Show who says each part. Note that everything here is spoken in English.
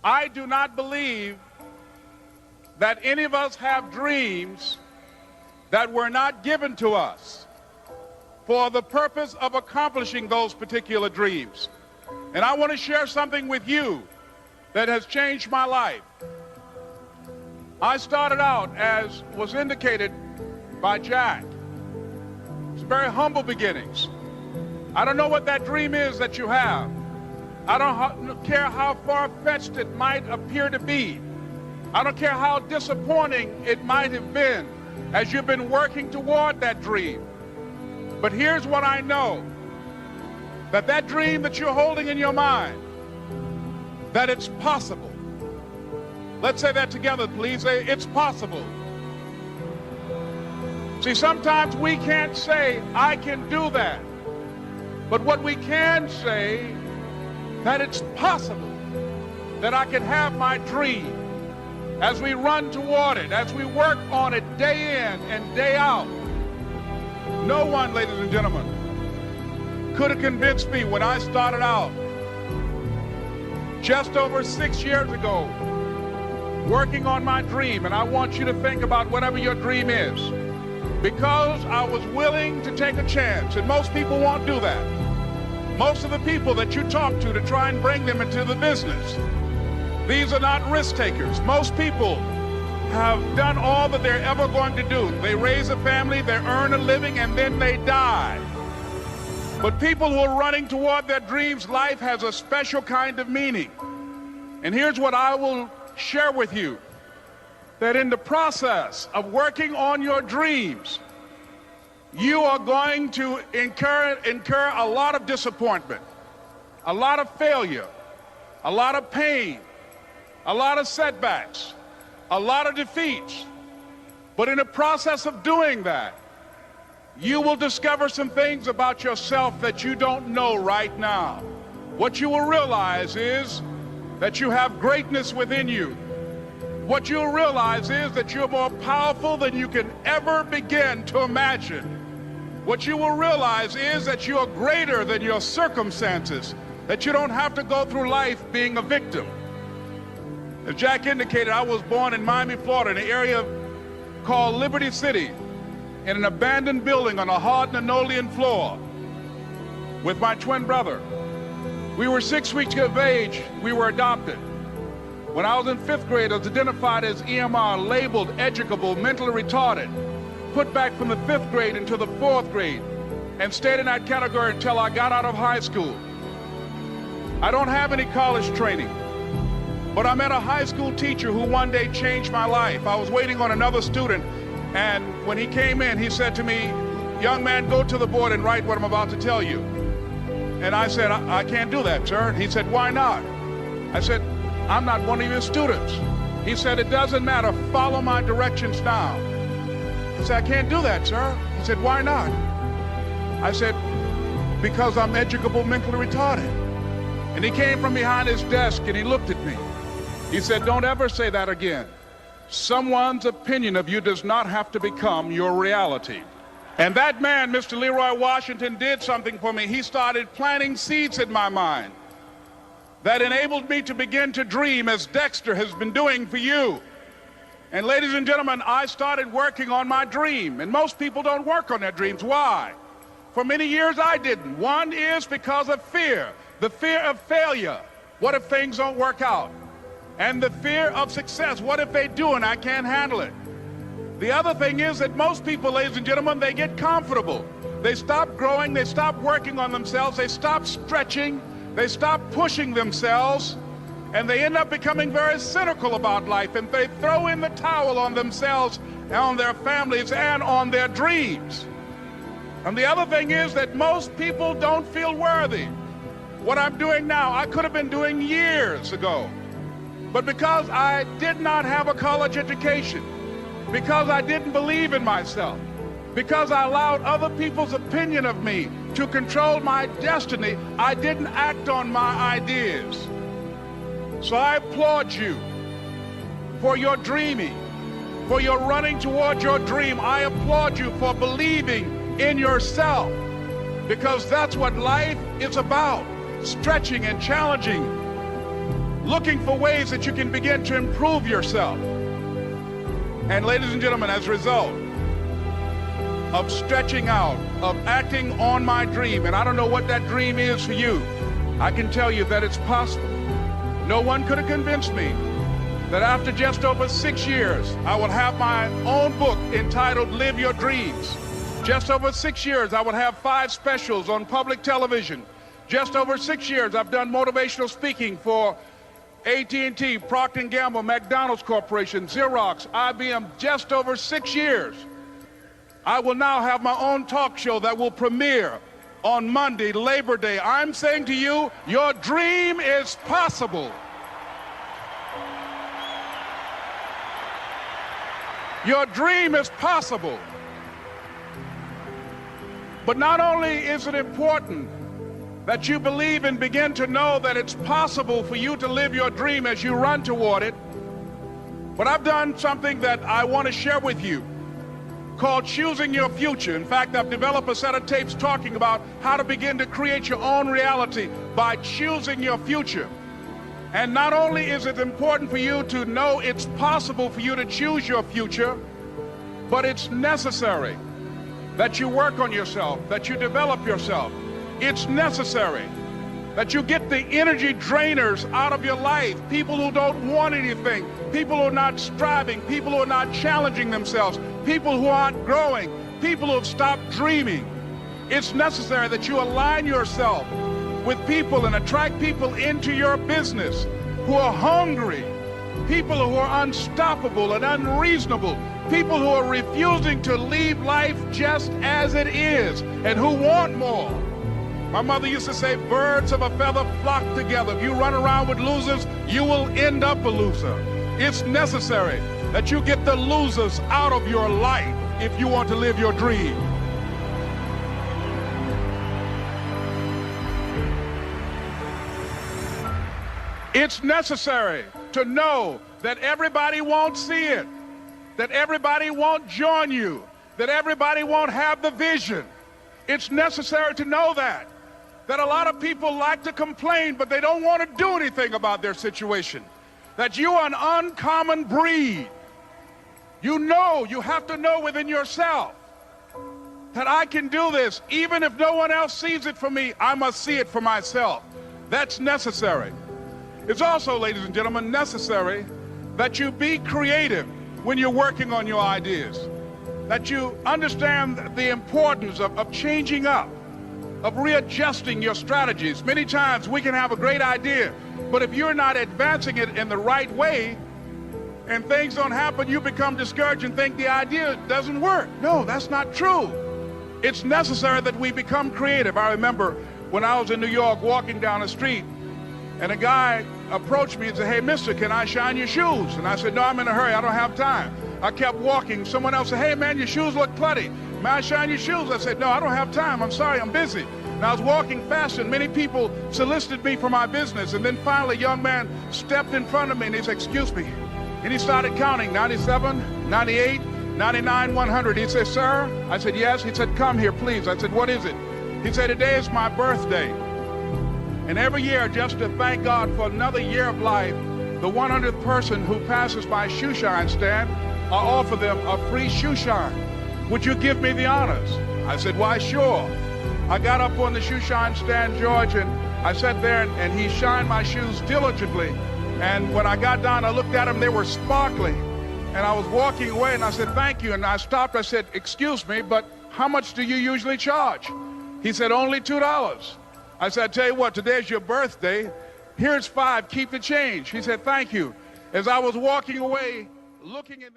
Speaker 1: I do not believe that any of us have dreams that were not given to us for the purpose of accomplishing those particular dreams. And I want to share something with you that has changed my life. I started out, as was indicated by Jack, it's very humble beginnings. I don't know what that dream is that you have. I don't care how far-fetched it might appear to be. I don't care how disappointing it might have been as you've been working toward that dream. But here's what I know, that that dream that you're holding in your mind, that it's possible. Let's say that together, please. Say, it's possible. See, sometimes we can't say, I can do that. But what we can say, that it's possible that I can have my dream as we run toward it, as we work on it day in and day out. No one, ladies and gentlemen, could have convinced me when I started out just over 6 years ago, working on my dream. And I want you to think about whatever your dream is, because I was willing to take a chance. And most people won't do that. Most of the people that you talk to try and bring them into the business, these are not risk takers. Most people have done all that they're ever going to do. They raise a family, they earn a living, and then they die. But people who are running toward their dreams, life has a special kind of meaning. And here's what I will share with you, that in the process of working on your dreams, you are going to incur a lot of disappointment, a lot of failure, a lot of pain, a lot of setbacks, a lot of defeats. But in the process of doing that, you will discover some things about yourself that you don't know right now. What you will realize is that you have greatness within you. What you'll realize is that you're more powerful than you can ever begin to imagine. What you will realize is that you are greater than your circumstances, that you don't have to go through life being a victim. As Jack indicated, I was born in Miami, Florida, in an area called Liberty City, in an abandoned building on a hard linoleum floor with my twin brother. We were 6 weeks of age. We were adopted. When I was in 5th grade, I was identified as EMR, labeled educable, mentally retarded, put back from the 5th grade into the 4th grade, and stayed in that category until I got out of high school. I don't have any college training, but I met a high school teacher who one day changed my life. I was waiting on another student, and when he came in, he said to me, "Young man, go to the board and write what I'm about to tell you." And I said, I can't do that, sir. He said, "Why not?" I said, "I'm not one of your students." He said, "It doesn't matter. Follow my directions now." I said, "I can't do that, sir." He said, "Why not?" I said, "Because I'm educable, mentally retarded." And he came from behind his desk and he looked at me. He said, "Don't ever say that again. Someone's opinion of you does not have to become your reality." And that man, Mr. Leroy Washington, did something for me. He started planting seeds in my mind that enabled me to begin to dream, as Dexter has been doing for you. And ladies and gentlemen, I started working on my dream. And most people don't work on their dreams. Why? For many years I didn't. One is because of fear. The fear of failure. What if things don't work out? And the fear of success. What if they do and I can't handle it? The other thing is that most people, ladies and gentlemen, they get comfortable. They stop growing, they stop working on themselves, they stop stretching, they stop pushing themselves, and they end up becoming very cynical about life, and they throw in the towel on themselves, and on their families, and on their dreams. And the other thing is that most people don't feel worthy. What I'm doing now, I could have been doing years ago. But because I did not have a college education, because I didn't believe in myself, because I allowed other people's opinion of me to control my destiny, I didn't act on my ideas. So I applaud you for your dreaming, for your running toward your dream. I applaud you for believing in yourself, because that's what life is about, stretching and challenging looking for ways that you can begin to improve yourself. And ladies and gentlemen, as a result of stretching out, of acting on my dream, and I don't know what that dream is for you, I can tell you that it's possible. No one could have convinced me that after just over 6 years, I will have my own book entitled Live Your Dreams. Just over 6 years, I would have 5 specials on public television. Just over 6 years, I've done motivational speaking for AT&T, Procter & Gamble, McDonald's Corporation, Xerox, IBM, just over 6 years. I will now have my own talk show that will premiere on Monday, Labor Day. I'm saying to you, your dream is possible. Your dream is possible. But not only is it important that you believe and begin to know that it's possible for you to live your dream as you run toward it, but I've done something that I want to share with you called Choosing Your Future. In fact, I've developed a set of tapes talking about how to begin to create your own reality by choosing your future. And not only is it important for you to know it's possible for you to choose your future, but it's necessary that you work on yourself, that you develop yourself. It's necessary that you get the energy drainers out of your life, people who don't want anything, people who are not striving, people who are not challenging themselves, people who aren't growing, people who have stopped dreaming. It's necessary that you align yourself with people and attract people into your business who are hungry, people who are unstoppable and unreasonable, people who are refusing to leave life just as it is and who want more. My mother used to say, birds of a feather flock together. If you run around with losers, you will end up a loser. It's necessary that you get the losers out of your life if you want to live your dream. It's necessary to know that everybody won't see it, that everybody won't join you, that everybody won't have the vision. It's necessary to know that a lot of people like to complain, but they don't want to do anything about their situation, that you are an uncommon breed. You know, you have to know within yourself that I can do this. Even if no one else sees it for me, I must see it for myself. That's necessary. It's also, ladies and gentlemen, necessary that you be creative when you're working on your ideas, that you understand the importance of changing up, of readjusting your strategies. Many times we can have a great idea, but if you're not advancing it in the right way and things don't happen, you become discouraged and think the idea doesn't work. No, that's not true. It's necessary that we become creative. I remember when I was in New York walking down the street, and a guy approached me and said, "Hey, mister, can I shine your shoes?" And I said, "No, I'm in a hurry. I don't have time." I kept walking. Someone else said, "Hey, man, your shoes look clutty. May I shine your shoes?" I said, "No, I don't have time. I'm sorry, I'm busy." And I was walking fast, and many people solicited me for my business. And then finally, a young man stepped in front of me, and he said, "Excuse me." And he started counting, 97, 98, 99, 100. He said, "Sir?" I said, "Yes." He said, "Come here, please." I said, "What is it?" He said, "Today is my birthday. And every year, just to thank God for another year of life, the 100th person who passes my shoe shine stand, I offer them a free shoe shine. Would you give me the honors?" I said, "Why, sure." I got up on the shoe shine stand, George, and I sat there, and he shined my shoes diligently. And when I got down, I looked at them, they were sparkling. And I was walking away, and I said, "Thank you." And I stopped, I said, "Excuse me, but how much do you usually charge?" He said, "Only $2. I said, "I tell you what, today's your birthday. Here's $5, keep the change." He said, "Thank you." As I was walking away, looking in the